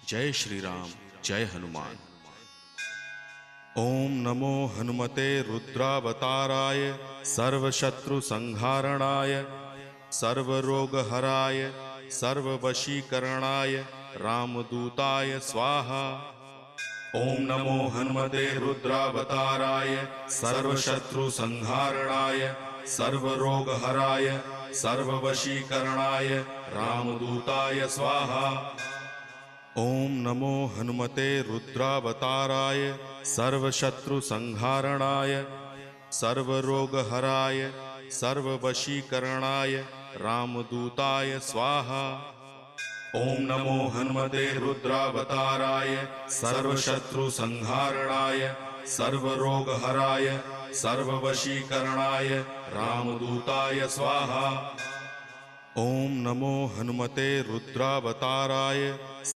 जय श्री राम, जय हनुमान। ओम नमो हनुमते रुद्रावताराय सर्वशत्रु संहारणाय सर्वरोगहराय सर्ववशीकरणाय रामदूताय स्वाहा। ओम नमो हनुमते रुद्रावताराय सर्वशत्रु संहारणाय सर्वरोगहराय सर्ववशीकरणाय रामदूताय स्वाहा। ओम नमो हनुमते रुद्रावताराय सर्वशत्रु संहारणाय सर्वरोगहराय सर्ववशीकरणाय रामदूताय स्वाहा। ओम नमो हनुमते रुद्रावताराय सर्वशत्रु संहारणाय सर्वरोगहराय सर्ववशीकरणाय रामदूताय स्वाहा। ओम नमो हनुमते रुद्रावताराय